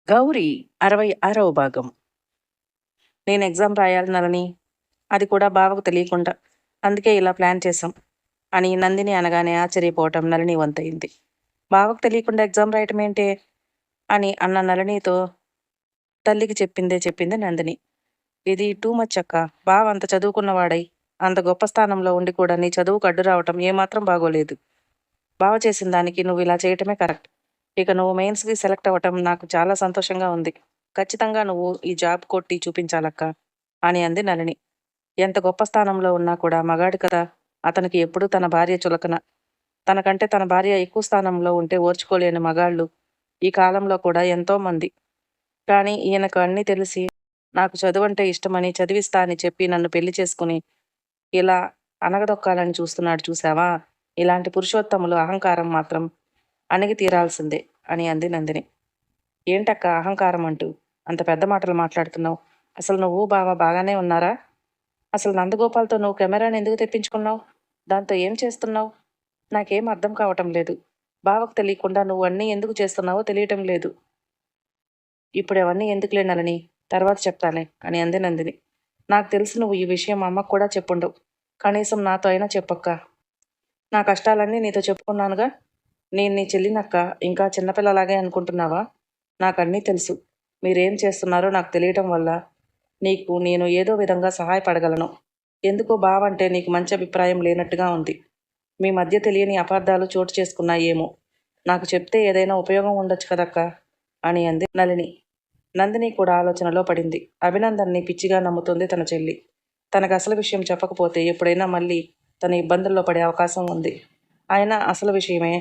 గౌరీ 66వ భాగం. నేను ఎగ్జామ్ రాయాలి నలని, అది కూడా బావకు తెలియకుండా. అందుకే ఇలా ప్లాన్ చేశాం అని నందిని అనగానే ఆశ్చర్యపోవటం నళిని వంతయింది. బావకు తెలియకుండా ఎగ్జామ్ రాయటం ఏంటే అని అన్న నళినితో తల్లికి చెప్పింది నందిని. ఇది టూ మచ్ అక్క. బావ అంత చదువుకున్నవాడై అంత గొప్ప స్థానంలో ఉండి కూడా నీ చదువుకు అడ్డు రావటం ఏమాత్రం బాగోలేదు. బావ చేసిన దానికి నువ్వు ఇలా చేయటమే కరెక్ట్. ఇక నువ్వు మెయిన్స్కి సెలెక్ట్ అవ్వటం నాకు చాలా సంతోషంగా ఉంది. ఖచ్చితంగా నువ్వు ఈ జాబ్ కొట్టి చూపించాలక్క అని అంది నళిని. ఎంత గొప్ప స్థానంలో ఉన్నా కూడా మగాడు కదా, అతనికి ఎప్పుడూ తన భార్య చులకన. తనకంటే తన భార్య ఎక్కువ స్థానంలో ఉంటే ఓర్చుకోలేని మగాళ్ళు ఈ కాలంలో కూడా ఎంతో మంది. కానీ ఈయనకు అన్నీ తెలిసి నాకు చదువంటే ఇష్టమని చదివిస్తా అని చెప్పి నన్ను పెళ్లి చేసుకుని ఇలా అనగదొక్కాలని చూస్తున్నాడు చూసావా. ఇలాంటి పురుషోత్తములు అహంకారం మాత్రం అణిగి తీరాల్సిందే అని అంది నందిని. ఏంటక్క అహంకారం అంటూ అంత పెద్ద మాటలు మాట్లాడుతున్నావు? అసలు నువ్వు బావ బాగానే ఉన్నారా? అసలు నందగోపాల్తో నువ్వు కెమెరాని ఎందుకు తెప్పించుకున్నావు? దాంతో ఏం చేస్తున్నావు? నాకేం అర్థం కావటం లేదు. బావకు తెలియకుండా నువ్వు అన్నీ ఎందుకు చేస్తున్నావో తెలియటం లేదు. ఇప్పుడు అవన్నీ ఎందుకు లేనాలని తర్వాత చెప్తాలే అని అంది నందిని. నాకు తెలిసి నువ్వు ఈ విషయం అమ్మకు కూడా చెప్పుండవు. కనీసం నాతో అయినా చెప్పక్క. నా కష్టాలన్నీ నీతో చెప్పుకున్నానుగా. నేను నీ చెల్లినక్క, ఇంకా చిన్నపిల్లలాగే అనుకుంటున్నావా? నాకన్నీ తెలుసు. మీరేం చేస్తున్నారో నాకు తెలియటం వల్ల నీకు నేను ఏదో విధంగా సహాయపడగలను. ఎందుకో బావంటే నీకు మంచి అభిప్రాయం లేనట్టుగా ఉంది. మీ మధ్య తెలియని అపార్థాలు చోటు చేసుకున్నాయేమో. నాకు చెప్తే ఏదైనా ఉపయోగం ఉండొచ్చు కదక్క అని అంది నళిని. నందిని కూడా ఆలోచనలో పడింది. అభినందన్ని పిచ్చిగా నమ్ముతుంది తన చెల్లి. తనకు అసలు విషయం చెప్పకపోతే ఎప్పుడైనా మళ్ళీ తన ఇబ్బందుల్లో పడే అవకాశం ఉంది. అయినా అసలు విషయమే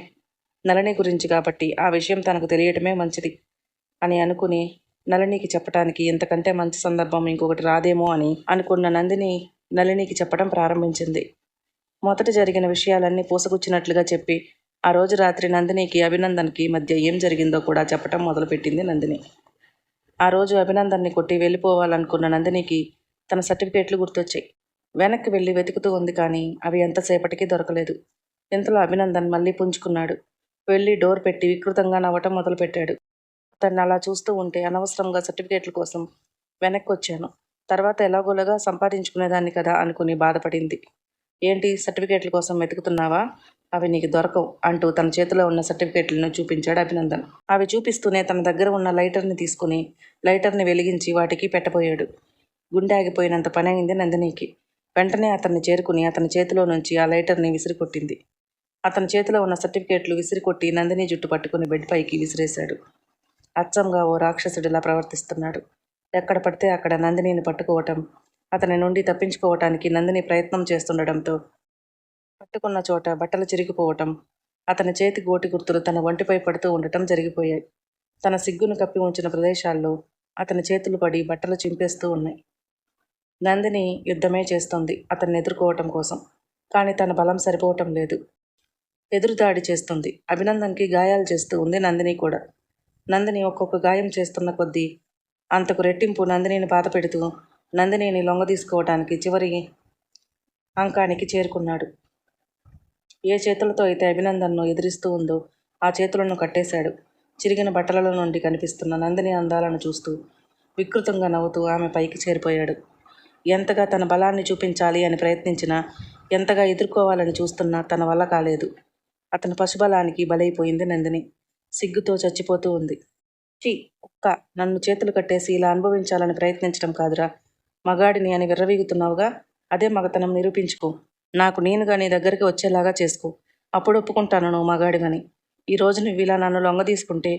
నళిని గురించి కాబట్టి ఆ విషయం తనకు తెలియటమే మంచిది అని అనుకుని నళినికి చెప్పటానికి ఇంతకంటే మంచి సందర్భం ఇంకొకటి రాదేమో అని అనుకున్న నందిని నళినికి చెప్పడం ప్రారంభించింది. మొదట జరిగిన విషయాలన్నీ పూసగుచ్చినట్లుగా చెప్పి ఆ రోజు రాత్రి నందినికి అభినందన్కి మధ్య ఏం జరిగిందో కూడా చెప్పటం మొదలుపెట్టింది నందిని. ఆ రోజు అభినందన్ని కొట్టి వెళ్ళిపోవాలనుకున్న నందినికి తన సర్టిఫికేట్లు గుర్తొచ్చాయి. వెనక్కి వెళ్ళి వెతుకుతూ ఉంది, కానీ అవి ఎంతసేపటికి దొరకలేదు. ఇంతలో అభినందన్ మళ్ళీ పుంజుకున్నాడు. వెళ్ళి డోర్ పెట్టి వికృతంగా నవ్వటం మొదలుపెట్టాడు. తను అలా చూస్తూ ఉంటే అనవసరంగా సర్టిఫికేట్ల కోసం వెనక్కి వచ్చాను. తర్వాత ఎలాగోలాగా సంపాదించుకునేదాన్ని కదా అనుకుని బాధపడింది. ఏంటి సర్టిఫికేట్ల కోసం వెతుకుతున్నావా? అవి నీకు దొరకవు అంటూ తన చేతిలో ఉన్న సర్టిఫికేట్లను చూపించాడు అభినందన్. అవి చూపిస్తూనే తన దగ్గర ఉన్న లైటర్ని తీసుకుని లైటర్ని వెలిగించి వాటికి పెట్టబోయాడు. గుండె ఆగిపోయినంత పని అయింది నందినికి. వెంటనే అతన్ని చేరుకుని అతని చేతిలో నుంచి ఆ లైటర్ని విసిరికొట్టింది. అతని చేతిలో ఉన్న సర్టిఫికేట్లు విసిరికొట్టి నందిని జుట్టు పట్టుకుని బెడ్ పైకి విసిరేశాడు. అచ్చంగా ఓ రాక్షసుడిలా ప్రవర్తిస్తున్నాడు. ఎక్కడ పడితే అక్కడ నందినిని పట్టుకోవటం, అతని నుండి తప్పించుకోవటానికి నందిని ప్రయత్నం చేస్తుండటంతో పట్టుకున్న చోట బట్టలు చిరిగిపోవటం, అతని చేతి గోటి గుర్తులు తన ఒంటిపై పడుతూ ఉండటం జరిగిపోయాయి. తన సిగ్గును కప్పి ఉంచిన ప్రదేశాల్లో అతని చేతులు పడి బట్టలు చింపేస్తూ ఉన్నాయి. నందిని యుద్ధమే చేస్తోంది అతన్ని ఎదుర్కోవటం కోసం. కానీ తన బలం సరిపోవటం లేదు. ఎదురుదాడి చేస్తుంది. అభినందన్కి గాయాలు చేస్తూ ఉంది నందిని కూడా. నందిని ఒక్కొక్క గాయం చేస్తున్న కొద్దీ అంతకు రెట్టింపు నందినిని బాధ పెడుతూ నందినిని లొంగదీసుకోవటానికి చివరి అంకానికి చేరుకున్నాడు. ఏ చేతులతో అయితే అభినందన్ను ఎదిరిస్తూ ఉందో ఆ చేతులను కట్టేశాడు. చిరిగిన బట్టలలో నుండి కనిపిస్తున్న నందిని అందాలను చూస్తూ వికృతంగా నవ్వుతూ ఆమె పైకి చేరిపోయాడు. ఎంతగా తన బలాన్ని చూపించాలి అని ప్రయత్నించినా, ఎంతగా ఎదుర్కోవాలని చూస్తున్నా తన వల్ల కాలేదు. అతని పశుబలానికి బలైపోయింది నందిని. సిగ్గుతో చచ్చిపోతూ ఉంది. ఛీ కుక్క, నన్ను చేతులు కట్టేసి ఇలా అనుభవించాలని ప్రయత్నించడం కాదురా. మగాడిని అని విర్రవీగుతున్నావుగా, అదే మగతనం నిరూపించుకో. నాకు నేనుగా నీ దగ్గరికి వచ్చేలాగా చేసుకో. అప్పుడు ఒప్పుకుంటాను నువ్వు మగాడివని. ఈ రోజు నువ్వు ఇలా నన్ను లొంగదీసుకుంటే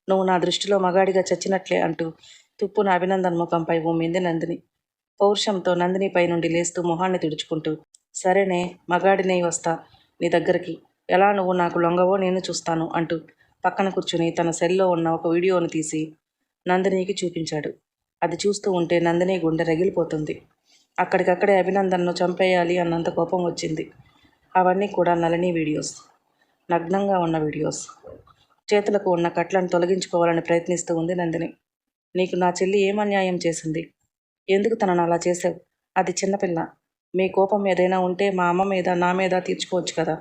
నువ్వు నా దృష్టిలో మగాడిగా చచ్చినట్లే అంటూ తుప్పున అభినందన్ ముఖంపై ఉమ్మింది నందిని. పౌరుషంతో నందినిపై నుండి లేస్తూ మొహాన్ని తుడుచుకుంటూ, సరేనే మగాడినే వస్తా నీ దగ్గరికి. ఎలా నువ్వు నాకు లొంగవో నేను చూస్తాను అంటూ పక్కన కూర్చుని తన సెల్లో ఉన్న ఒక వీడియోను తీసి నందినికి చూపించాడు. అది చూస్తూ ఉంటే నందిని గుండె రగిలిపోతుంది. అక్కడికక్కడే అభినందన్ను చంపేయాలి అన్నంత కోపం వచ్చింది. అవన్నీ కూడా నళిని వీడియోస్, నగ్నంగా ఉన్న వీడియోస్. చేతులకు ఉన్న కట్లను తొలగించుకోవాలని ప్రయత్నిస్తూ ఉంది నందిని. నీకు నా చెల్లి ఏం అన్యాయం చేసింది? ఎందుకు తనను అలా చేసావు? అది చిన్నపిల్ల. మీ కోపం ఏదైనా ఉంటే మా అమ్మ మీద నా మీద తీర్చుకోవచ్చు కదా.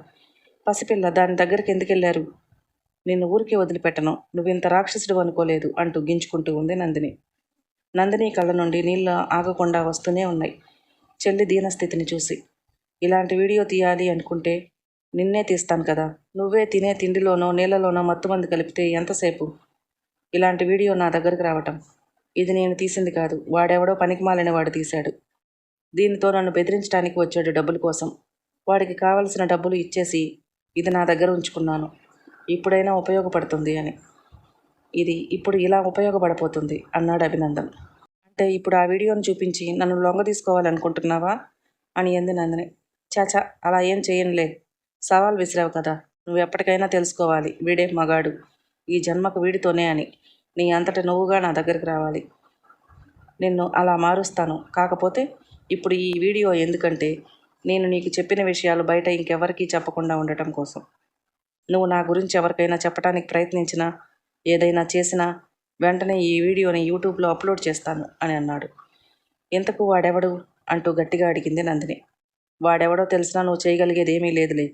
పసిపిల్ల, దాని దగ్గరికి ఎందుకు వెళ్ళారు? నిన్ను ఊరికే వదిలిపెట్టను, నువ్వింత రాక్షసుడు అనుకోలేదు అంటూ గించుకుంటూ ఉంది నందిని. నందిని కళ్ళ నుండి నీళ్ళు ఆగకుండా వస్తూనే ఉన్నాయి చెల్లి దీనస్థితిని చూసి. ఇలాంటి వీడియో తీయాలి అనుకుంటే నిన్నే తీస్తాను కదా, నువ్వే తినే తిండిలోనో నీళ్ళలోనో మత్తుమంది కలిపితే ఎంతసేపు? ఇలాంటి వీడియో నా దగ్గరికి రావటం, ఇది నేను తీసింది కాదు, వాడెవడో పనికిమాలిన వాడు తీశాడు. దీనితో నన్ను బెదిరించడానికి వచ్చాడు డబ్బుల కోసం. వాడికి కావలసిన డబ్బులు ఇచ్చేసి ఇది నా దగ్గర ఉంచుకున్నాను, ఇప్పుడైనా ఉపయోగపడుతుంది అని. ఇది ఇప్పుడు ఇలా ఉపయోగపడబోతుంది అన్నాడు అభినందన్. అంటే ఇప్పుడు ఆ వీడియోను చూపించి నన్ను లొంగ తీసుకోవాలనుకుంటున్నావా అని అంది నందిని. చాచా, అలా ఏం చేయనులే, సవాల్ విసిరావు కదా, నువ్వు ఎప్పటికైనా తెలుసుకోవాలి వీడే మగాడు, ఈ జన్మకు వీడితోనే అని. నీ అంతట నువ్వుగా నా దగ్గరికి రావాలి, నిన్ను అలా మారుస్తాను. కాకపోతే ఇప్పుడు ఈ వీడియో ఎందుకంటే నేను నీకు చెప్పిన విషయాలు బయట ఇంకెవరికీ చెప్పకుండా ఉండటం కోసం. నువ్వు నా గురించి ఎవరికైనా చెప్పడానికి ప్రయత్నించినా, ఏదైనా చేసినా వెంటనే ఈ వీడియోని యూట్యూబ్లో అప్లోడ్ చేస్తాను అని అన్నాడు. ఇంతకు వాడెవడు అంటూ గట్టిగా అడిగింది నందిని. వాడెవడో తెలిసినా నువ్వు చేయగలిగేది ఏమీ లేదులే,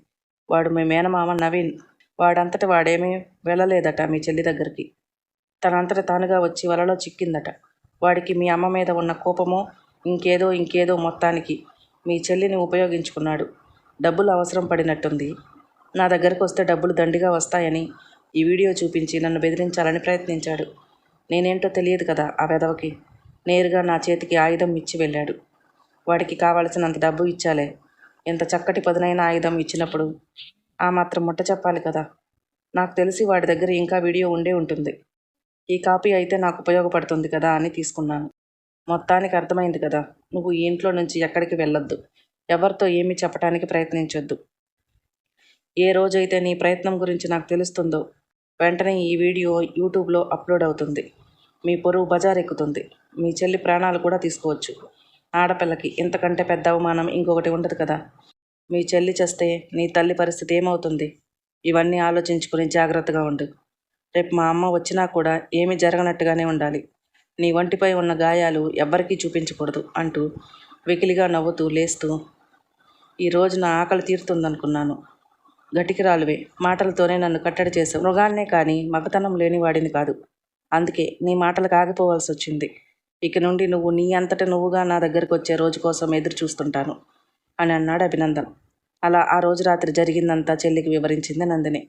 వాడు మీ మేనమామ నవీన్. వాడంతట వాడేమీ వెళ్ళలేదట మీ చెల్లి దగ్గరికి, తనంతట తానుగా వచ్చి వలలో చిక్కిందట. వాడికి మీ అమ్మ మీద ఉన్న కోపమో ఇంకేదో మొత్తానికి మీ చెల్లిని ఉపయోగించుకున్నాడు. డబ్బులు అవసరం పడినట్టుంది. నా దగ్గరకు వస్తే డబ్బులు దండిగా వస్తాయని ఈ వీడియో చూపించి నన్ను బెదిరించాలని ప్రయత్నించాడు. నేనేంటో తెలియదు కదా ఆ వెధవకి. నేరుగా నా చేతికి ఆయుధం ఇచ్చి వెళ్ళాడు. వాడికి కావలసినంత డబ్బు ఇచ్చాలే. ఎంత చక్కటి పదునైన ఆయుధం ఇచ్చినప్పుడు ఆ మాత్రం ముట్ట చెప్పాలి కదా. నాకు తెలిసి వాడి దగ్గర ఇంకా వీడియో ఉండే ఉంటుంది. ఈ కాపీ అయితే నాకు ఉపయోగపడుతుంది కదా అని తీసుకున్నాను. మొత్తానికి అర్థమైంది కదా, నువ్వు ఈ ఇంట్లో నుంచి ఎక్కడికి వెళ్ళొద్దు, ఎవరితో ఏమీ చెప్పడానికి ప్రయత్నించొద్దు. ఏ రోజైతే నీ ప్రయత్నం గురించి నాకు తెలుస్తుందో వెంటనే ఈ వీడియో యూట్యూబ్లో అప్లోడ్ అవుతుంది. మీ పొరుగు బజారెక్కుతుంది. మీ చెల్లి ప్రాణాలు కూడా తీసుకోవచ్చు. ఆడపిల్లకి ఇంతకంటే పెద్ద అవమానం ఇంకొకటి ఉండదు కదా. మీ చెల్లి చేస్తే నీ తల్లి పరిస్థితి ఏమవుతుంది? ఇవన్నీ ఆలోచించుకుని జాగ్రత్తగా ఉండు. రేపు మా అమ్మ వచ్చినా కూడా ఏమీ జరగనట్టుగానే ఉండాలి. నీ వంటిపై ఉన్న గాయాలు ఎవ్వరికీ చూపించకూడదు అంటూ వెకిలిగా నవ్వుతూ లేస్తూ, ఈరోజు నా ఆకలి తీరుతుందనుకున్నాను. గటికిరాలువే, మాటలతోనే నన్ను కట్టడి చేసావు. మృగాన్నే కానీ మగతనం లేని వాడిని కాదు. అందుకే నీ మాటలకు ఆగిపోవాల్సి వచ్చింది. ఇక నుండి నువ్వు నీ అంతట నువ్వుగా నా దగ్గరకు వచ్చే రోజు కోసం ఎదురు చూస్తుంటాను అని అన్నాడు అభినందన్. అలా ఆ రోజు రాత్రి జరిగిందంతా చెల్లికి వివరించింది నందిని.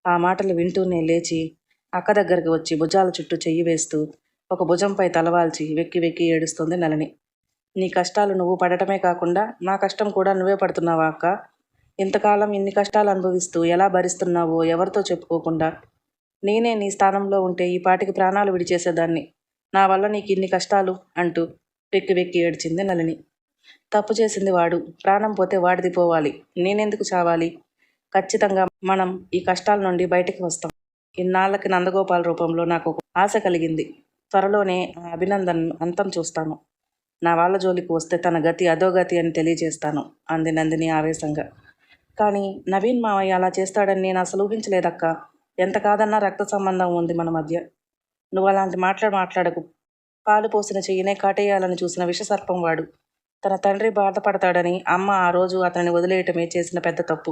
ఆ మాటలు వింటూనే లేచి అక్క దగ్గరికి వచ్చి భుజాల చుట్టూ చెయ్యి వేస్తూ ఒక భుజంపై తలవాల్చి వెక్కి వెక్కి ఏడుస్తుంది నళిని. నీ కష్టాలు నువ్వు పడటమే కాకుండా నా కష్టం కూడా నువ్వే పడుతున్నావా అక్క? ఇంతకాలం ఇన్ని కష్టాలు అనుభవిస్తూ ఎలా భరిస్తున్నావో ఎవరితో చెప్పుకోకుండా. నేనే నీ స్థానంలో ఉంటే ఈ పాటికి ప్రాణాలు విడిచేసేదాన్ని. నా వల్ల నీకు ఇన్ని కష్టాలు అంటూ వెక్కి వెక్కి ఏడ్చింది నళిని. తప్పు చేసింది వాడు, ప్రాణం పోతే వాడిది పోవాలి, నేనెందుకు చావాలి? ఖచ్చితంగా మనం ఈ కష్టాల నుండి బయటికి వస్తాం. ఇన్నాళ్ళకి నందగోపాల్ రూపంలో నాకు ఒక ఆశ కలిగింది. త్వరలోనే ఆ అభినందన్ అంతం చూస్తాను. నా వాళ్ళ జోలికి వస్తే తన గతి అధోగతి అని తెలియజేస్తాను అంది నందిని ఆవేశంగా. కానీ నవీన్ మావయ్య అలా చేస్తాడని నేను అసలు ఊహించలేదక్క. ఎంత కాదన్నా రక్త సంబంధం ఉంది మన మధ్య. నువ్వు అలాంటి మాట్లాడకు. పాలు పోసిన చెయ్యినే కాటేయాలని చూసిన విషసర్పం వాడు. తన తండ్రి బాధపడతాడని అమ్మ ఆ రోజు అతనిని వదిలేయటమే చేసిన పెద్ద తప్పు.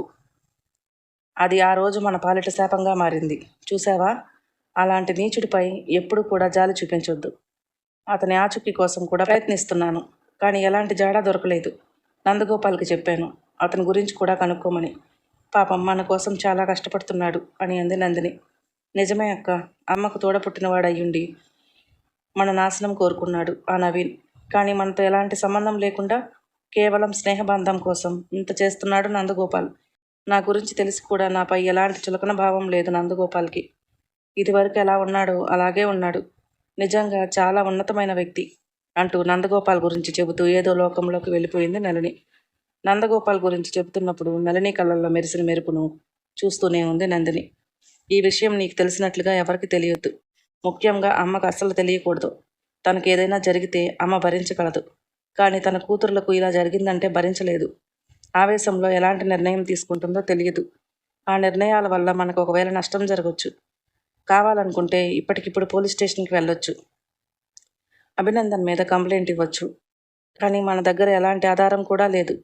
అది ఆ రోజు మన పాలిట శాపంగా మారింది. చూసావా? అలాంటి నీచుడిపై ఎప్పుడు కూడా జాలి చూపించొద్దు. అతని ఆచూకీ కోసం కూడా ప్రయత్నిస్తున్నాను, కానీ ఎలాంటి జాడా దొరకలేదు. నందగోపాల్కి చెప్పాను అతని గురించి కూడా కనుక్కోమని. పాపం మన కోసం చాలా కష్టపడుతున్నాడు అని అంది నందిని. నిజమే అక్క, అమ్మకు తోడపుట్టినవాడయ్యుండి మన నాశనం కోరుకున్నాడు ఆ నవీన్. కానీ మనతో ఎలాంటి సంబంధం లేకుండా కేవలం స్నేహబంధం కోసం ఇంత చేస్తున్నాడు నందగోపాల్. నా గురించి తెలిసి కూడా నాపై ఎలాంటి చులకన భావం లేదు నందగోపాల్కి. ఇదివరకు ఎలా ఉన్నాడో అలాగే ఉన్నాడు. నిజంగా చాలా ఉన్నతమైన వ్యక్తి అంటూ నందగోపాల్ గురించి చెబుతూ ఏదో లోకంలోకి వెళ్ళిపోయింది నళిని. నందగోపాల్ గురించి చెబుతున్నప్పుడు నళిని కళ్ళల్లో మెరిసిన మెరుపును చూస్తూనే ఉంది నందిని. ఈ విషయం నీకు తెలిసినట్లుగా ఎవరికి తెలియొద్దు. ముఖ్యంగా అమ్మకు అస్సలు తెలియకూడదు. తనకు ఏదైనా జరిగితే అమ్మ భరించగలదు, కానీ తన కూతురులకు ఇలా జరిగిందంటే భరించలేదు. ఆవేశంలో ఎలాంటి నిర్ణయం తీసుకుంటుందో తెలియదు. ఆ నిర్ణయాల వల్ల మనకు ఒకవేళ నష్టం జరగవచ్చు. కావాలనుకుంటే ఇప్పటికిప్పుడు పోలీస్ స్టేషన్కి వెళ్ళొచ్చు, అభినందన్ మీద కంప్లైంట్ ఇవ్వచ్చు. కానీ మన దగ్గర ఎలాంటి ఆధారం కూడా లేదు.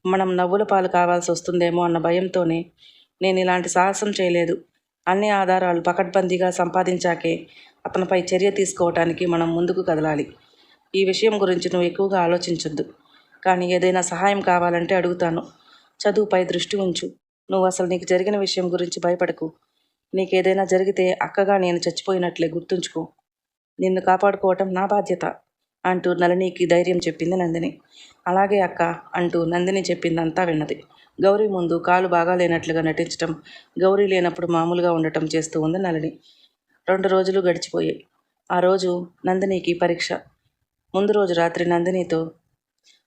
మనం నవ్వుల పాలు కావాల్సి వస్తుందేమో అన్న భయంతోనే నేను ఇలాంటి సాహసం చేయలేదు అన్ని ఆధారాలు పకడ్బందీగా సంపాదించాకే అతనిపై చర్య తీసుకోవటానికి మనం ముందుకు కదలాలి. ఈ విషయం గురించి నువ్వు ఎక్కువగా ఆలోచించొద్దు. కానీ ఏదైనా సహాయం కావాలంటే అడుగుతాను. చదువుపై దృష్టి ఉంచు. నువ్వు అసలు నీకు జరిగిన విషయం గురించి భయపడకు. నీకేదైనా జరిగితే అక్కగా నేను చచ్చిపోయినట్లే గుర్తుంచుకో. నిన్ను కాపాడుకోవటం నా బాధ్యత అంటూ నళినికి ధైర్యం చెప్పింది నందిని. అలాగే అక్క అంటూ నందిని చెప్పిందంతా విన్నది. గౌరీ ముందు కాలు బాగాలేనట్లుగా నటించటం, గౌరీ లేనప్పుడు మామూలుగా ఉండటం చేస్తూ ఉంది నళిని. 2 రోజులు గడిచిపోయాయి. ఆ రోజు నందినికి పరీక్ష. ముందు రోజు రాత్రి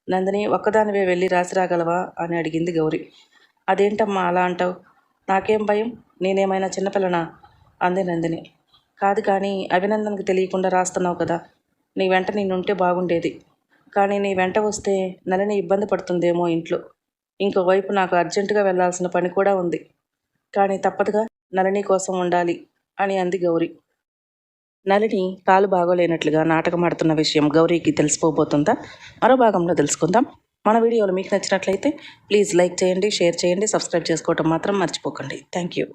నందిని ఒక్కదానివే వెళ్ళి రాసి రాగలవా అని అడిగింది గౌరీ. అదేంటమ్మా అలా అంటావు? నాకేం భయం? నేనేమైనా చిన్నపిల్లనా? అంది నందిని. కాదు కానీ అభినందనకు తెలియకుండా రాస్తున్నావు కదా. నీ వెంట నేనుంటే బాగుండేది. కానీ నీ వెంట వస్తే నళిని ఇబ్బంది పడుతుందేమో ఇంట్లో. ఇంకోవైపు నాకు అర్జెంటుగా వెళ్లాల్సిన పని కూడా ఉంది. కానీ తప్పదుగా, నళిని కోసం ఉండాలి అని అంది గౌరీ. నళిని కాలు బాగోలేనట్లుగా నాటకం ఆడుతున్న విషయం గౌరీకి తెలిసిపోబోతుందా? మరో భాగంలో తెలుసుకుందాం. మన వీడియోలు మీకు నచ్చినట్లయితే ప్లీజ్ లైక్ చేయండి, షేర్ చేయండి, సబ్స్క్రైబ్ చేసుకోవటం మాత్రం మర్చిపోకండి. Thank you.